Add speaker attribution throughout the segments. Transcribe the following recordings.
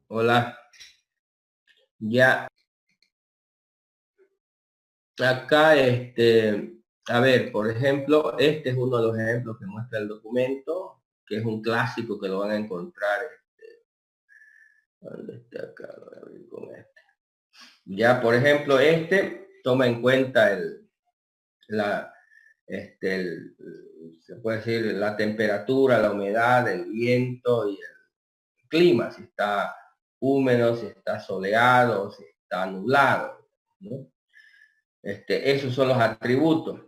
Speaker 1: Hola, ya acá, a ver, por ejemplo, este es uno de los ejemplos que muestra el documento, que es un clásico que lo van a encontrar. ¿Dónde está acá? Voy a abrir con este. Ya, por ejemplo, este toma en cuenta la, se puede decir, la temperatura, la humedad, el viento y el clima, si está húmedo, si está soleado, si está nublado, ¿no? Esos son los atributos.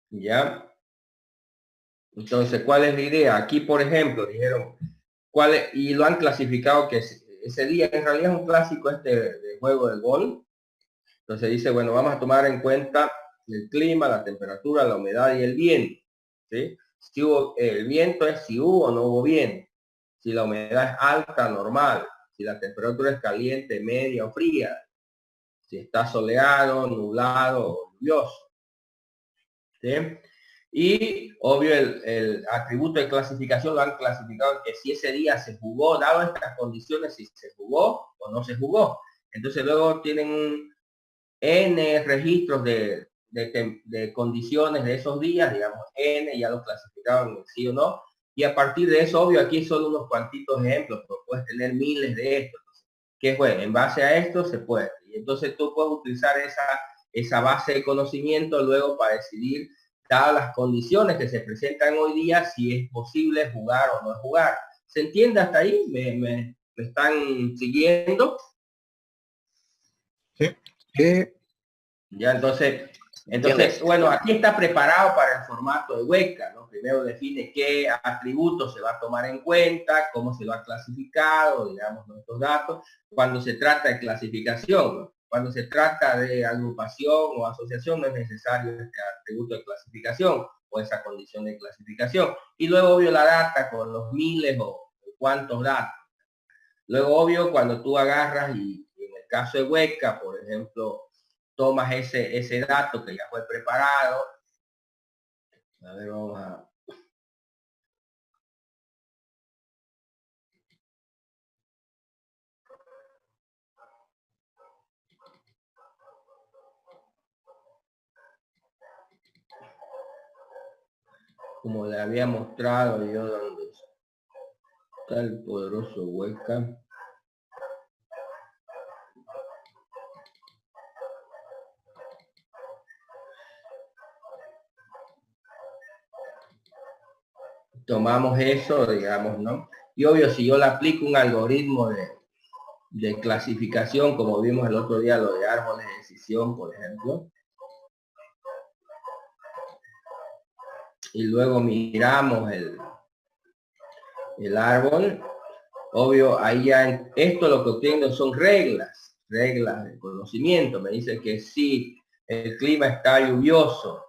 Speaker 1: ¿Ya? Entonces, ¿cuál es la idea? Aquí, por ejemplo, dijeron, ¿cuál es? Y lo han clasificado que ese día en realidad es un clásico de juego de gol. Entonces dice, bueno, vamos a tomar en cuenta el clima, la temperatura, la humedad y el viento. ¿Sí? Si hubo, el viento es si hubo o no hubo viento. Si la humedad es alta, normal. Si la temperatura es caliente, media o fría. Si está soleado, nublado o lluvioso. ¿Sí? Y obvio el atributo de clasificación lo han clasificado que si ese día se jugó, dado estas condiciones, si se jugó o no se jugó. Entonces luego tienen N registros de condiciones de esos días, digamos N, ya los clasificaron en sí o no. Y a partir de eso, obvio, aquí son unos cuantitos ejemplos, pero puedes tener miles de estos. Que bueno, en base a esto se puede. Y entonces tú puedes utilizar esa base de conocimiento luego para decidir, dadas las condiciones que se presentan hoy día, si es posible jugar o no jugar. ¿Se entiende hasta ahí? ¿Me están siguiendo?
Speaker 2: Sí. ¿Qué
Speaker 1: Ya,
Speaker 3: ¿Entiendes?
Speaker 1: bueno, aquí está preparado para el formato de webcam, ¿no? Primero define qué atributos se va a tomar en cuenta, cómo se lo ha clasificado, digamos, nuestros datos, cuando se trata de clasificación, ¿no? Cuando se trata de agrupación o asociación no es necesario este atributo de clasificación o esa condición de clasificación. Y luego, obvio, la data con los miles o cuantos datos. Luego, obvio, cuando tú agarras y en el caso de Hueca, por ejemplo, tomas ese dato que ya fue preparado. A ver, vamos a... Como le había mostrado yo donde está el poderoso Hueca. Tomamos eso, digamos, ¿no? Y obvio, si yo le aplico un algoritmo de clasificación, como vimos el otro día, lo de árboles de decisión, por ejemplo, y luego miramos el árbol, obvio, ahí ya esto lo que obtengo son reglas de conocimiento. Me dice que si el clima está lluvioso,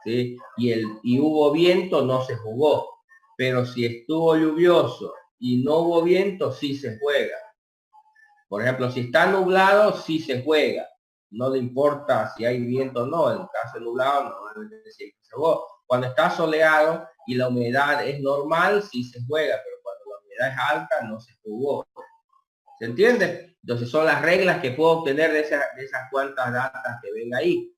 Speaker 1: ¿sí? Y hubo viento, no se jugó. Pero si estuvo lluvioso y no hubo viento, sí se juega. Por ejemplo, si está nublado, sí se juega. No le importa si hay viento o no. En el caso de nublado, normalmente siempre se jugó. Cuando está soleado y la humedad es normal, sí se juega, pero cuando la humedad es alta, no se jugó. ¿Se entiende? Entonces son las reglas que puedo obtener de esas cuantas datas que ven ahí.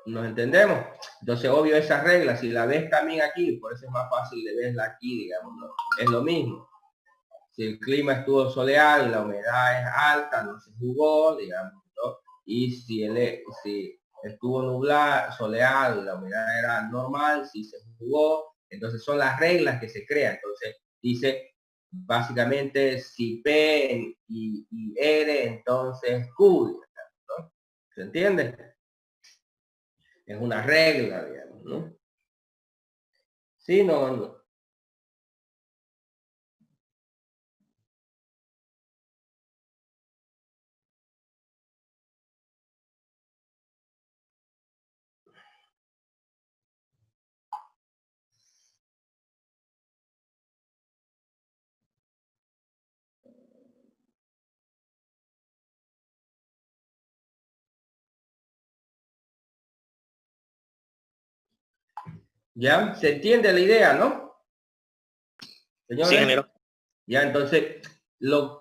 Speaker 1: ¿Nos entendemos? Entonces, obvio, esas reglas, si la ves también aquí, por eso es más fácil de verla aquí, digamos, ¿no? Es lo mismo. Si el clima estuvo soleado y la humedad es alta, no se jugó, digamos, ¿no? Y si estuvo nublado, soleado y la humedad era normal, sí se jugó. Entonces son las reglas que se crean. Entonces dice, básicamente, si P y R, entonces Q, ¿no? ¿Se entiende? Es una regla, digamos, ¿no? Sí, no. ¿Ya? ¿Se entiende la idea, no?
Speaker 3: Sí,
Speaker 1: Señores,
Speaker 3: ingeniero.
Speaker 1: ya entonces,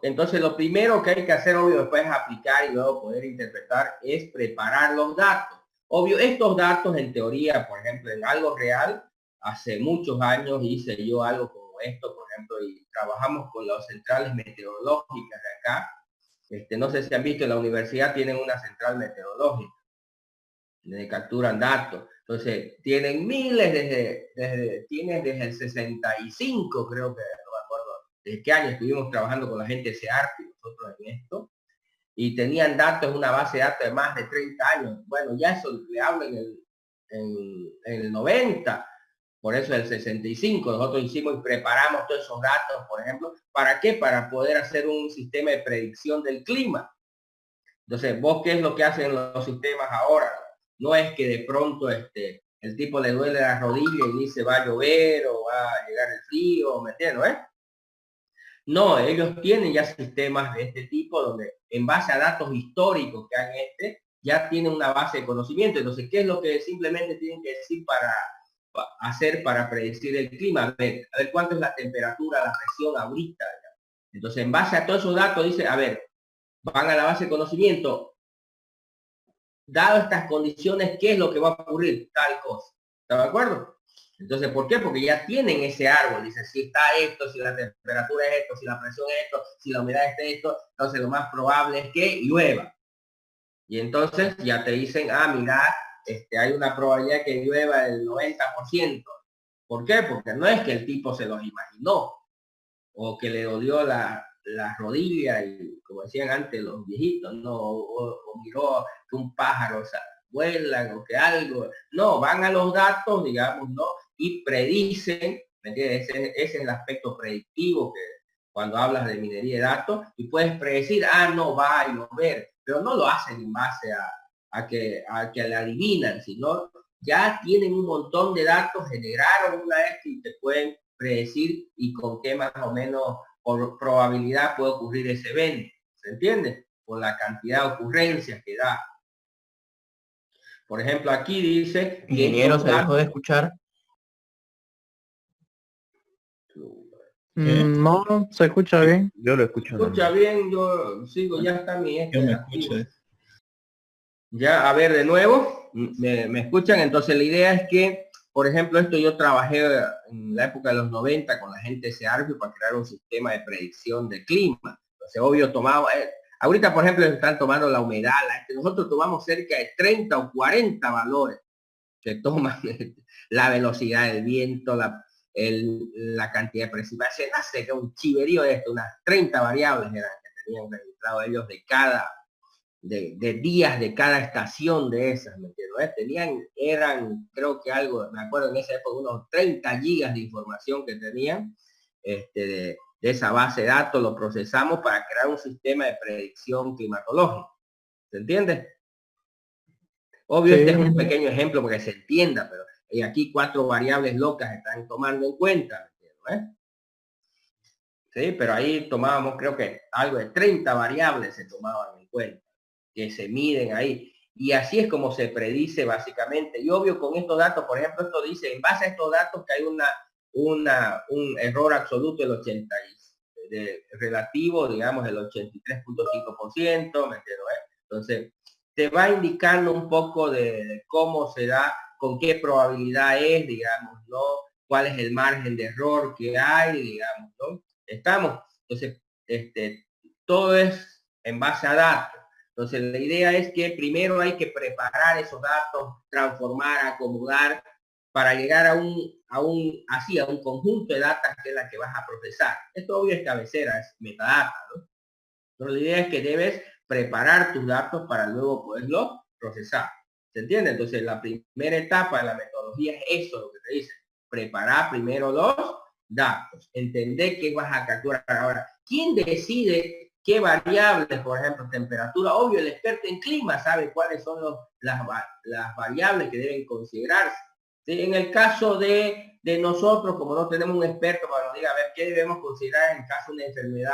Speaker 1: Entonces lo primero que hay que hacer, obvio, después aplicar y luego poder interpretar, es preparar los datos. Obvio, estos datos en teoría, por ejemplo, en algo real, hace muchos años hice yo algo como esto, por ejemplo, y trabajamos con las centrales meteorológicas de acá. No sé si han visto, en la universidad tienen una central meteorológica, donde capturan datos. Entonces, tienen miles tienen desde el 65, creo que, no me acuerdo, desde qué año estuvimos trabajando con la gente de SEARPI, nosotros en esto, y tenían datos en una base de datos de más de 30 años. Bueno, ya eso le hablo en el 90, por eso el 65, nosotros hicimos y preparamos todos esos datos, por ejemplo, ¿para qué? Para poder hacer un sistema de predicción del clima. Entonces, ¿vos qué es lo que hacen los sistemas ahora? No es que de pronto el tipo le duele la rodilla y dice va a llover o va a llegar el frío, ¿me entiendes? No, ellos tienen ya sistemas de este tipo donde en base a datos históricos que han ya tienen una base de conocimiento. Entonces, ¿qué es lo que simplemente tienen que decir hacer para predecir el clima? A ver cuánto es la temperatura, la presión ahorita. Entonces, en base a todos esos datos, dice, a ver, van a la base de conocimiento, dado estas condiciones, ¿qué es lo que va a ocurrir? Tal cosa. ¿Está de acuerdo? Entonces, ¿por qué? Porque ya tienen ese árbol. Dice, si está esto, si la temperatura es esto, si la presión es esto, si la humedad es esto, entonces lo más probable es que llueva. Y entonces ya te dicen, mira, hay una probabilidad que llueva el 90%. ¿Por qué? Porque no es que el tipo se los imaginó o que le dolió la rodilla y como decían antes los viejitos, no, o miró que un pájaro vuela o que algo, no, van a los datos, digamos, ¿no? Y predicen, ¿me entiendes? Ese es el aspecto predictivo que cuando hablas de minería de datos, y puedes predecir, no va a llover, pero no lo hacen en base a que le adivinan, sino ya tienen un montón de datos, generaron una vez y te pueden predecir y con qué más o menos por probabilidad puede ocurrir ese evento. ¿Se entiende? Por la cantidad de ocurrencias que da. Por ejemplo, aquí dice que
Speaker 2: Ingeniero, se dejó de escuchar.
Speaker 3: No, no, se escucha bien.
Speaker 2: Yo lo escucho.
Speaker 1: Escucha bien, yo sigo, ya está mi
Speaker 2: Yo me
Speaker 1: activo.
Speaker 2: escucho.
Speaker 1: Ya, a ver, de nuevo, me escuchan. Entonces la idea es que, por ejemplo, esto yo trabajé en la época de los 90 con la gente de SEARPI para crear un sistema de predicción de clima. Entonces, obvio, tomaba, ahorita, por ejemplo, están tomando la humedad, nosotros tomamos cerca de 30 o 40 valores que toman la velocidad del viento, la cantidad de precipitación, no sé, que un chiverío de esto, unas 30 variables eran que tenían registrado ellos de días de cada estación de esas, ¿me entiendes? Eran, creo que algo, me acuerdo en esa época, unos 30 gigas de información que tenían de esa base de datos, lo procesamos para crear un sistema de predicción climatológica. ¿Se entiende? Obvio,
Speaker 3: Sí.
Speaker 1: este es un pequeño ejemplo porque se entienda, pero aquí 4 variables locas están tomando en cuenta, Sí, pero ahí tomábamos, creo que algo de 30 variables se tomaban en cuenta, que se miden ahí. Y así es como se predice básicamente. Y obvio con estos datos, por ejemplo, esto dice, en base a estos datos que hay un error absoluto del 80 relativo, digamos, el 83.5%, ¿me entiendo? Entonces, te va indicando un poco de cómo se da, con qué probabilidad es, digamos, ¿no? Cuál es el margen de error que hay, digamos, ¿no? Estamos. Entonces, todo es en base a datos. Entonces, la idea es que primero hay que preparar esos datos, transformar, acomodar, para llegar a un conjunto de datos que es la que vas a procesar. Esto obvio es cabecera, es metadata, ¿no? Pero la idea es que debes preparar tus datos para luego poderlos procesar. ¿Se entiende? Entonces, la primera etapa de la metodología es eso, lo que te dice. Preparar primero los datos. Entender qué vas a capturar. Ahora, ¿quién decide qué variables, por ejemplo, temperatura? Obvio, el experto en clima sabe cuáles son las variables que deben considerarse. ¿Sí? En el caso de nosotros, como no tenemos un experto para nos diga, a ver, ¿qué debemos considerar en caso de una enfermedad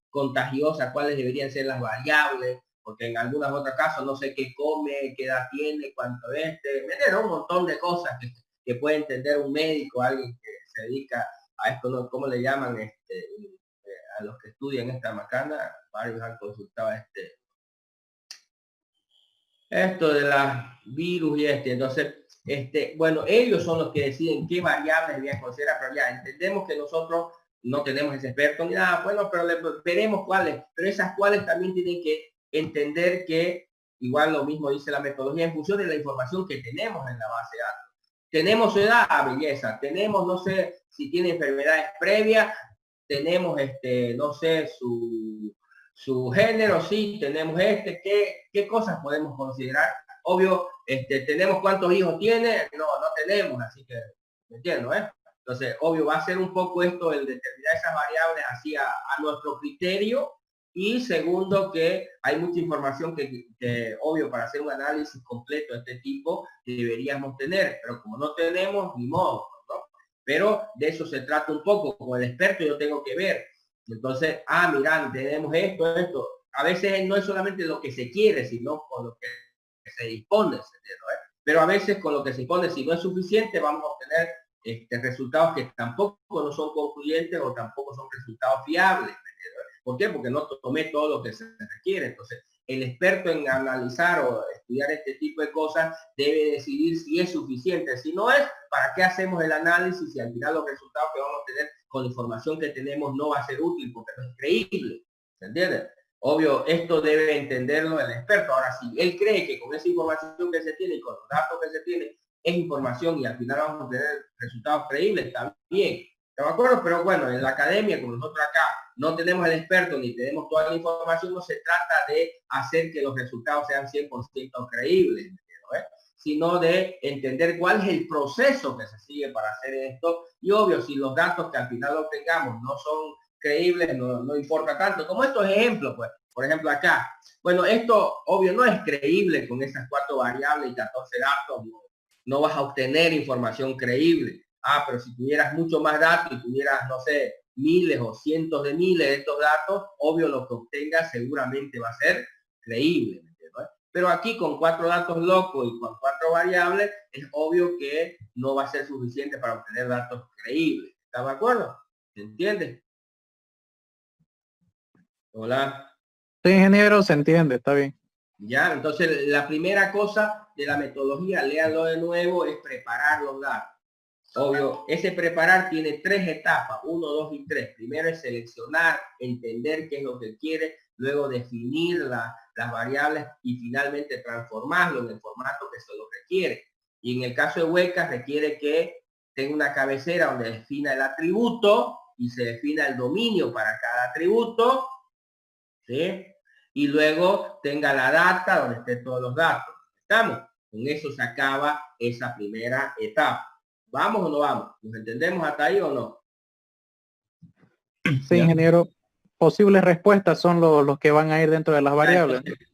Speaker 1: contagiosa, cuáles deberían ser las variables? Porque en algunos otros casos no sé qué come, qué edad tiene, cuánto un montón de cosas que puede entender un médico, alguien que se dedica a esto, ¿no? ¿Cómo le llaman? a los que estudian esta macana, varios han consultado esto de las virus y entonces, bueno, ellos son los que deciden qué variables debían considerar, pero ya entendemos que nosotros no tenemos ese experto ni nada, bueno, pero veremos cuáles, pero esas cuáles también tienen que entender que igual lo mismo dice la metodología en función de la información que tenemos en la base de datos. Tenemos su edad, belleza, tenemos, no sé, si tiene enfermedades previas, tenemos, no sé, su género, sí, tenemos ¿qué cosas podemos considerar? Obvio, tenemos cuántos hijos tiene, no tenemos, así que, ¿me entiendo, Entonces, obvio, va a ser un poco esto el determinar esas variables así a nuestro criterio. Y segundo, que hay mucha información que, obvio, para hacer un análisis completo de este tipo, deberíamos tener, pero como no tenemos, ni modo, ¿no? Pero de eso se trata un poco, como el experto yo tengo que ver. Entonces, mirá, tenemos esto. A veces no es solamente lo que se quiere, sino con lo que se dispone, pero a veces con lo que se dispone, si no es suficiente, vamos a obtener resultados que tampoco no son concluyentes o tampoco son resultados fiables. ¿Por qué? Porque no tomé todo lo que se requiere. Entonces, el experto en analizar o estudiar este tipo de cosas debe decidir si es suficiente. Si no es, ¿para qué hacemos el análisis si al final los resultados que vamos a tener con la información que tenemos no va a ser útil porque no es creíble? ¿Se entiende? Obvio, esto debe entenderlo el experto. Ahora, si él cree que con esa información que se tiene y con los datos que se tiene es información y al final vamos a tener resultados creíbles, está bien. ¿De acuerdo? Pero bueno, en la academia, como nosotros acá no tenemos el experto ni tenemos toda la información, no se trata de hacer que los resultados sean 100% creíbles, ¿no? Sino de entender cuál es el proceso que se sigue para hacer esto. Y obvio, si los datos que al final obtengamos no son creíbles, no importa tanto. Como estos ejemplos, pues, por ejemplo acá. Bueno, esto obvio no es creíble con esas 4 variables y 14 datos, no vas a obtener información creíble. Pero si tuvieras mucho más datos y tuvieras, no sé, miles o cientos de miles de estos datos, obvio lo que obtengas seguramente va a ser creíble. Pero aquí con 4 datos locos y con 4 variables, es obvio que no va a ser suficiente para obtener datos creíbles. ¿Estás de acuerdo? ¿Se entiende? Hola.
Speaker 3: Sí, ingeniero, se entiende, está bien.
Speaker 1: Ya, entonces la primera cosa de la metodología, léanlo de nuevo, es preparar los datos. Obvio, ese preparar tiene 3 etapas, 1, 2 y 3. Primero es seleccionar, entender qué es lo que quiere, luego definir las variables y finalmente transformarlo en el formato que se lo requiere. Y en el caso de Huecas requiere que tenga una cabecera donde defina el atributo y se defina el dominio para cada atributo, ¿sí? Y luego tenga la data donde estén todos los datos. ¿Estamos? Con eso se acaba esa primera etapa. ¿Vamos o no vamos? ¿Nos entendemos hasta ahí o no?
Speaker 3: Sí, ingeniero, posibles respuestas son los que van a ir dentro de las variables.
Speaker 1: Entonces,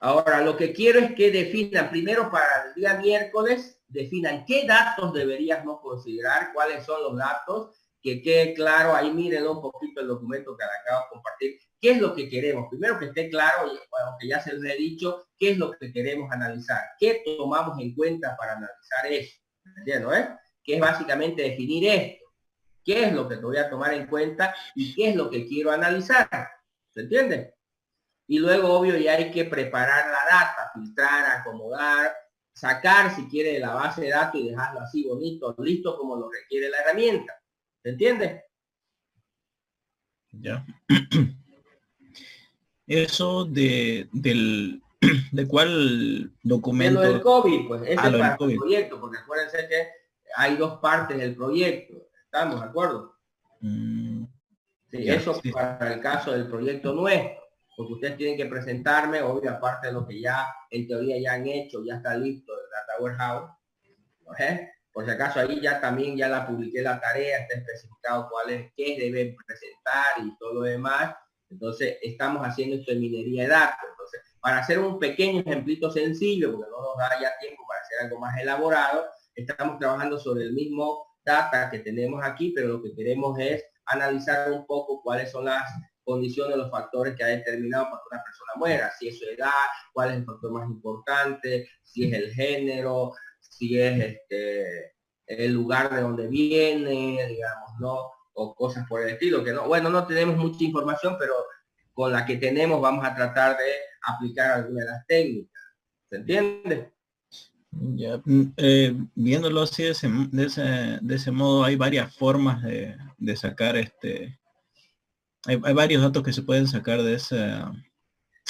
Speaker 1: ahora, lo que quiero es que definan primero para el día miércoles, definan qué datos deberíamos considerar, cuáles son los datos, que quede claro, ahí miren un poquito el documento que acabo de compartir, qué es lo que queremos. Primero que esté claro, y bueno, que ya se les he dicho, qué es lo que queremos analizar, qué tomamos en cuenta para analizar eso, ¿entiendes? Que es básicamente definir esto, qué es lo que te voy a tomar en cuenta y qué es lo que quiero analizar, ¿se entiende? Y luego, obvio, ya hay que preparar la data, filtrar, acomodar, sacar si quiere de la base de datos y dejarlo así bonito, listo como lo requiere la herramienta. ¿Se entiende?
Speaker 2: Ya. Eso de cuál documento.
Speaker 1: De lo del COVID, pues ese es
Speaker 2: lo del
Speaker 1: para
Speaker 2: COVID.
Speaker 1: el proyecto, porque acuérdense que hay 2 partes del proyecto. ¿Estamos de acuerdo? Sí,
Speaker 2: Ya,
Speaker 1: eso
Speaker 2: sí.
Speaker 1: para el caso del proyecto nuestro, porque ustedes tienen que presentarme, obvio, aparte de lo que ya en teoría ya han hecho, ya está listo el Data Warehouse. Por si acaso ahí ya también ya la publiqué la tarea, está especificado qué deben presentar y todo lo demás. Entonces estamos haciendo esto en minería de datos. Entonces, para hacer un pequeño ejemplito sencillo, porque no nos da ya tiempo para hacer algo más elaborado, estamos trabajando sobre el mismo data que tenemos aquí, pero lo que queremos es analizar un poco cuáles son las condiciones, los factores que ha determinado para que una persona muera, si es su edad, cuál es el factor más importante, si es el género, si es el lugar de donde viene, digamos, ¿no? o cosas por el estilo, que no, bueno, no tenemos mucha información, pero con la que tenemos vamos a tratar de aplicar algunas de las técnicas. ¿Se entiende?
Speaker 2: Ya, viéndolo así de ese modo, hay varias formas de sacar hay varios datos que se pueden sacar de esa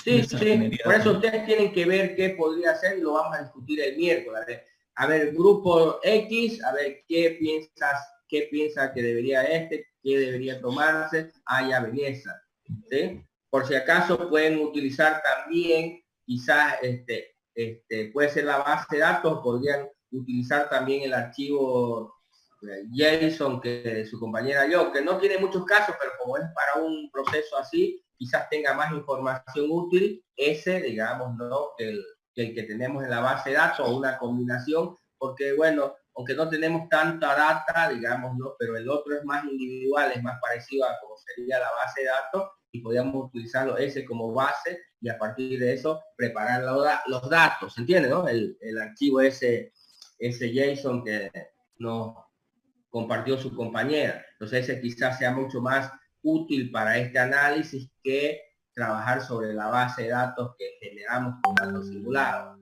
Speaker 1: Sí,
Speaker 2: minería.
Speaker 1: por eso ustedes tienen que ver qué podría hacer y lo vamos a discutir el miércoles. A ver, grupo X, a ver qué piensa que debería qué debería tomarse, ya belleza, ¿sí? Por si acaso pueden utilizar también, quizás puede ser la base de datos, podrían utilizar también el archivo JSON que su compañera yo, que no tiene muchos casos, pero como es para un proceso así, quizás tenga más información útil ese, digamos, ¿no? El que tenemos en la base de datos o una combinación, porque bueno, aunque no tenemos tanta data, digamos, ¿no? Pero el otro es más individual, es más parecido a como sería la base de datos y podríamos utilizarlo ese como base y a partir de eso preparar los datos, ¿entiende, no? El archivo ese JSON que nos compartió su compañera. Entonces ese quizás sea mucho más útil para este análisis que trabajar sobre la base de datos que generamos con datos simulados.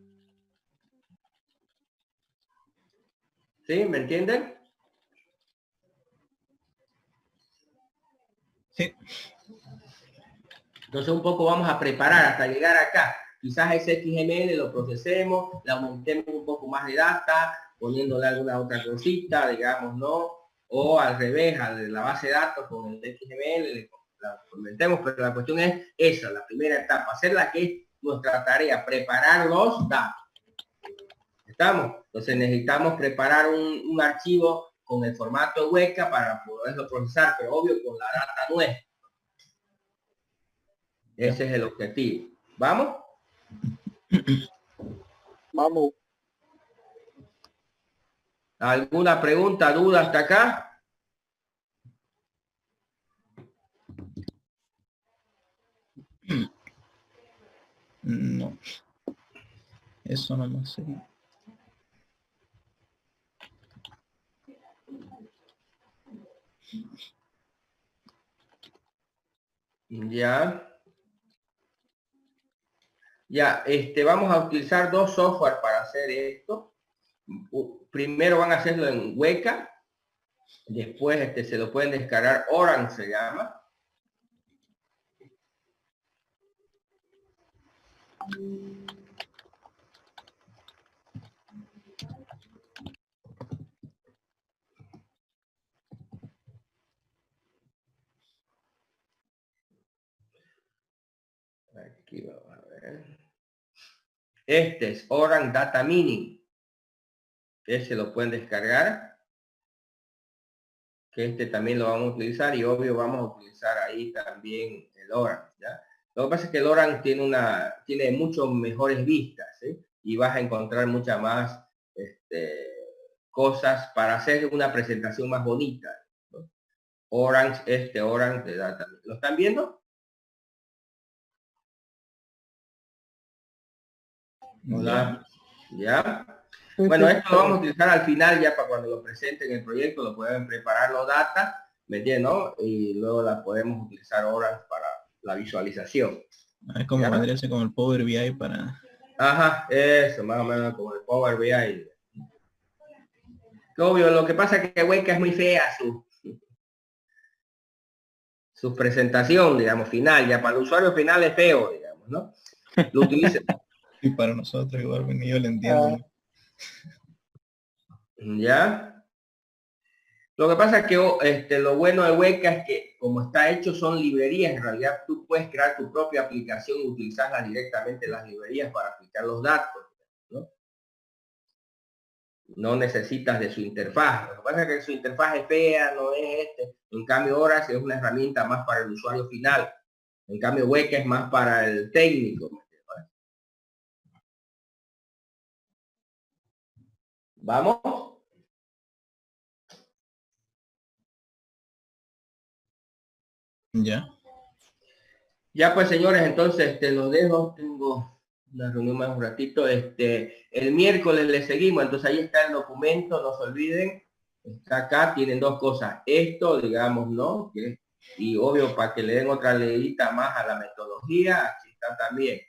Speaker 1: ¿Sí? ¿Me entienden?
Speaker 2: Sí.
Speaker 1: Entonces un poco vamos a preparar hasta llegar acá. Quizás ese XML lo procesemos, le aumentemos un poco más de data, poniéndole alguna otra cosita, digamos, ¿no? O al revés, a la base de datos con el XML, la aumentemos, pero la cuestión es esa, la primera etapa, hacerla que es nuestra tarea, preparar los datos. ¿Estamos? Entonces necesitamos preparar un archivo con el formato Weka para poderlo procesar, pero obvio con la data nuestra. Ese es el objetivo. ¿Vamos?
Speaker 3: Vamos.
Speaker 1: ¿Alguna pregunta, duda hasta acá?
Speaker 2: No. Eso no me sé.
Speaker 1: Ya. Ya, vamos a utilizar dos software para hacer esto. Primero van a hacerlo en Weka. Después se lo pueden descargar. Orange se llama. Aquí vamos a ver. Este es Orange Data Mining. Ese lo pueden descargar. Que también lo vamos a utilizar y obvio vamos a utilizar ahí también el Orange, ¿ya? Lo que pasa es que el Orange tiene mucho mejores vistas, ¿sí? Y vas a encontrar muchas más cosas para hacer una presentación más bonita, ¿no? Orange, Orange de Data. ¿Lo están viendo? Hola. ¿Ya? Bueno, esto lo vamos a utilizar al final ya para cuando lo presenten el proyecto, lo pueden preparar los data, ¿me entiendes? ¿No? Y luego la podemos utilizar Orange para la visualización.
Speaker 2: Es como vendría a ser como el Power BI para...
Speaker 1: Ajá, eso, más o menos como el Power BI. Obvio, lo que pasa es que Weka es muy fea su presentación, digamos, final, ya para el usuario final es feo, digamos, ¿no? Lo utiliza.
Speaker 2: Y para nosotros igual, ni yo lo entiendo.
Speaker 1: ¿Ya? Lo que pasa es que lo bueno de Weka es que como está hecho son librerías, en realidad tú puedes crear tu propia aplicación y utilizarlas directamente las librerías para aplicar los datos, ¿no? No necesitas de su interfaz. Lo que pasa es que su interfaz es fea, no es En cambio, Horace es una herramienta más para el usuario final. En cambio, Weka es más para el técnico. ¿Vamos?
Speaker 2: Ya.
Speaker 1: Ya pues, señores, entonces los dejo. Tengo una reunión más un ratito. El miércoles le seguimos. Entonces ahí está el documento. No se olviden. Está acá, tienen dos cosas. Esto, digamos, ¿no? Y obvio, para que le den otra leidita más a la metodología, aquí está también,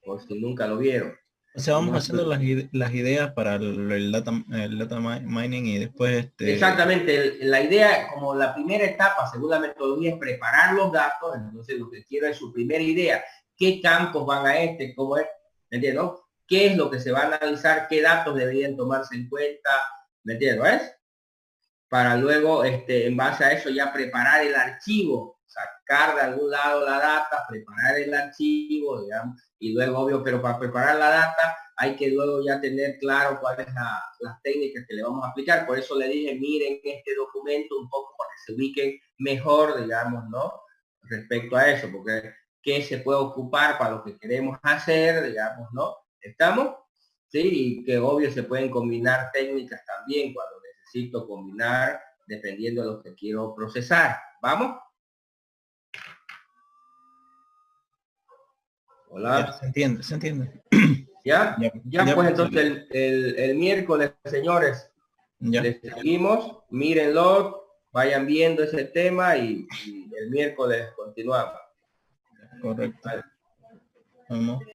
Speaker 1: por si nunca lo vieron.
Speaker 2: O sea, vamos
Speaker 1: No,
Speaker 2: haciendo las ideas para el data mining y después
Speaker 1: exactamente, la idea, como la primera etapa, según la metodología, es preparar los datos. Entonces, lo que quiero es su primera idea. ¿Qué campos van a cómo es? ¿Me entiendes? ¿No? ¿Qué es lo que se va a analizar? ¿Qué datos deberían tomarse en cuenta? ¿Me entiendes? ¿Ves? Para luego, en base a eso, ya preparar el archivo, sacar de algún lado la data, preparar el archivo, digamos, y luego, obvio, pero para preparar la data hay que luego ya tener claro cuáles las técnicas que le vamos a aplicar. Por eso le dije, miren este documento un poco para que se ubiquen mejor, digamos, ¿no? Respecto a eso, porque qué se puede ocupar para lo que queremos hacer, digamos, ¿no? ¿Estamos? Sí, y que obvio se pueden combinar técnicas también cuando necesito combinar dependiendo de lo que quiero procesar. ¿Vamos? Hola.
Speaker 2: ya se entiende, se entiende.
Speaker 1: ¿Ya? Ya, pues entonces
Speaker 2: sí.
Speaker 1: el miércoles, señores,
Speaker 2: Ya,
Speaker 1: les seguimos, mírenlo, vayan viendo ese tema y el miércoles continuamos.
Speaker 2: correcto.
Speaker 1: Vale.
Speaker 2: Vamos.